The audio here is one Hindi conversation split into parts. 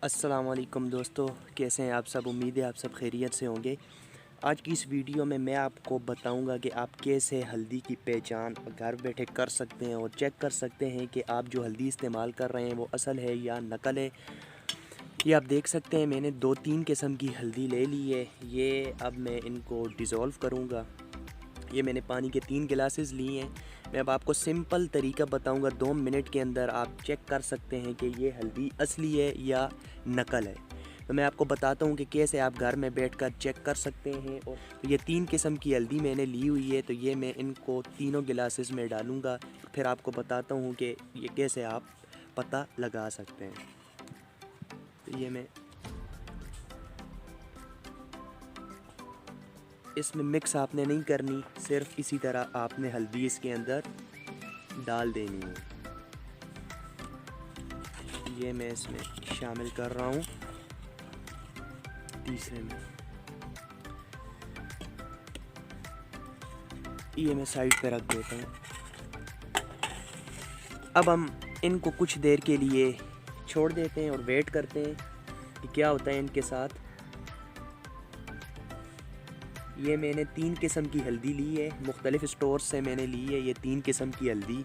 अस्सलामुअलैकुम दोस्तों, कैसे हैं आप सब। उम्मीद है आप सब खैरियत से होंगे। आज की इस वीडियो में मैं आपको बताऊंगा कि आप कैसे हल्दी की पहचान घर बैठे कर सकते हैं और चेक कर सकते हैं कि आप जो हल्दी इस्तेमाल कर रहे हैं वो असल है या नकल है। ये आप देख सकते हैं मैंने 2-3 किस्म की हल्दी ले ली है। ये अब मैं इनको डिज़ोल्व करूँगा। ये मैंने पानी के 3 गिलासेस लिए हैं। मैं अब आपको सिंपल तरीका बताऊंगा, 2 मिनट के अंदर आप चेक कर सकते हैं कि ये हल्दी असली है या नकल है। तो मैं आपको बताता हूँ कि कैसे आप घर में बैठकर चेक कर सकते हैं। और तो ये 3 किस्म की हल्दी मैंने ली हुई है, तो ये मैं इनको तीनों गिलासेस में डालूँगा। फिर आपको बताता हूँ कि ये कैसे आप पता लगा सकते हैं। तो ये मैं इसमें मिक्स आपने नहीं करनी, सिर्फ इसी तरह आपने हल्दी इसके अंदर डाल देनी है। ये मैं इसमें शामिल कर रहा हूँ तीसरे में। ये मैं साइड पे रख देता हूँ। अब हम इनको कुछ देर के लिए छोड़ देते हैं और वेट करते हैं कि क्या होता है इनके साथ। ये मैंने 3 किस्म की हल्दी ली है, मुख्तलिफ़ स्टोर से मैंने ली है ये 3 किस्म की हल्दी।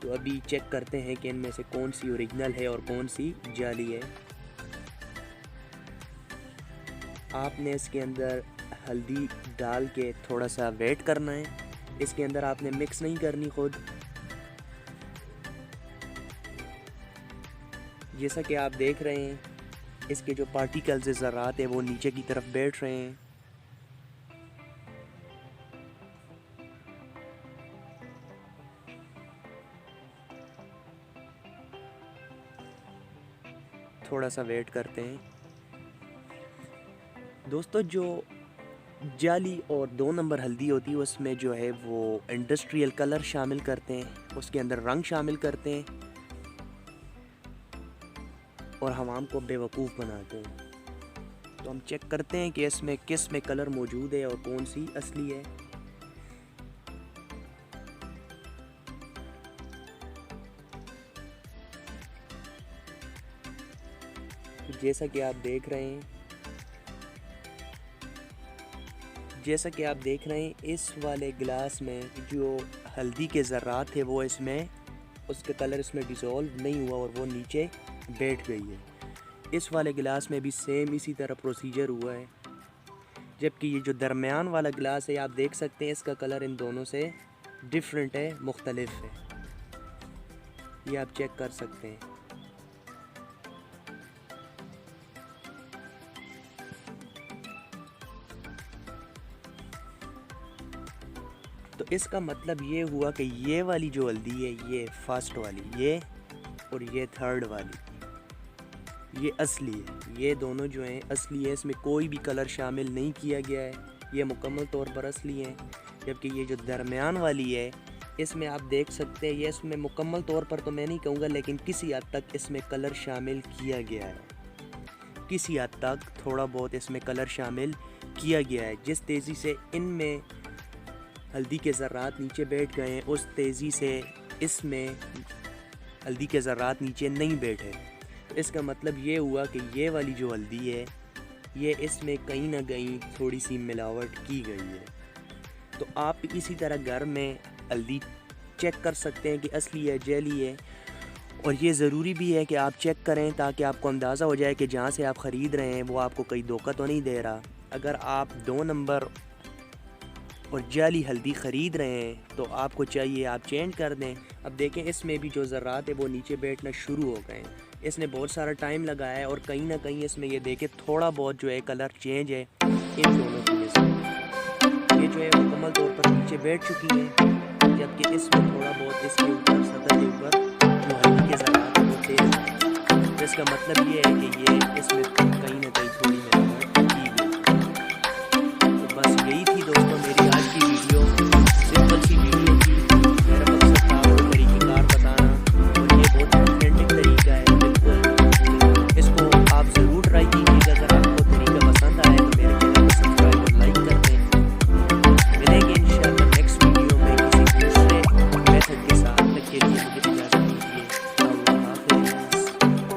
तो अभी चेक करते हैं कि इनमें से कौन सी ओरिजिनल है और कौन सी जाली है। आपने इसके अंदर हल्दी डाल के थोड़ा सा वेट करना है। इसके अंदर आपने मिक्स नहीं करनी खुद। जैसा कि आप देख रहे हैं, इसके जो पार्टिकल्स ज़रात है वो नीचे की तरफ बैठ रहे हैं। थोड़ा सा वेट करते हैं दोस्तों। जो जाली और 2 नंबर हल्दी होती है उसमें जो है वो इंडस्ट्रियल कलर शामिल करते हैं, उसके अंदर रंग शामिल करते हैं और हवाम को बेवकूफ़ बनाते हैं। तो हम चेक करते हैं कि इसमें किस में कलर मौजूद है और कौन सी असली है। जैसा कि आप देख रहे हैं इस वाले गिलास में जो हल्दी के ज़र्रात थे वो इसमें उसका कलर इसमें डिज़ोल्व नहीं हुआ और वो नीचे बैठ गई है। इस वाले गिलास में भी सेम इसी तरह प्रोसीजर हुआ है। जबकि ये जो दरमियान वाला गिलास है आप देख सकते हैं इसका कलर इन दोनों से डिफरेंट है, मुख्तलिफ है। ये आप चेक कर सकते हैं। तो इसका मतलब ये हुआ कि ये वाली जो हल्दी है ये फर्स्ट वाली, ये और ये थर्ड वाली, ये असली है। ये दोनों जो हैं असली है, इसमें कोई भी कलर शामिल नहीं किया गया है, ये मुकम्मल तौर पर असली हैं। जबकि ये जो दरमियान वाली है इसमें आप देख सकते हैं, ये इसमें मुकम्मल तौर पर तो मैं नहीं कहूँगा लेकिन किसी हद तक इसमें कलर शामिल किया गया है। किसी हद तक थोड़ा बहुत इसमें कलर शामिल किया गया है। जिस तेज़ी से इनमें हल्दी के ज़र्रात नीचे बैठ गए हैं उस तेज़ी से इसमें हल्दी के ज़र्रात नीचे नहीं बैठे। तो इसका मतलब ये हुआ कि ये वाली जो हल्दी है ये इसमें कहीं ना कहीं थोड़ी सी मिलावट की गई है। तो आप इसी तरह घर में हल्दी चेक कर सकते हैं कि असली है, जेली है। और ये ज़रूरी भी है कि आप चेक करें ताकि आपको अंदाज़ा हो जाए कि जहाँ से आप ख़रीद रहे हैं वो आपको कहीं धोखा तो नहीं दे रहा। अगर आप 2 नंबर और जाली हल्दी ख़रीद रहे हैं तो आपको चाहिए आप चेंज कर दें। अब देखें इसमें भी जो ज़र्रात है वो नीचे बैठना शुरू हो गए हैं। इसने बहुत सारा टाइम लगाया है और कहीं ना कहीं इसमें ये देखें थोड़ा बहुत जो है कलर चेंज है इन दोनों की वजह से। ये जो है मुकम्मल तौर पर नीचे बैठ चुकी है, जबकि इसमें थोड़ा बहुत इसके ऊपर सतह के ऊपर जो हल्दी के ज़र्रात है वो तेज़ है। तो इसका मतलब ये है कि ये इसमें कहीं ना कहीं थोड़ी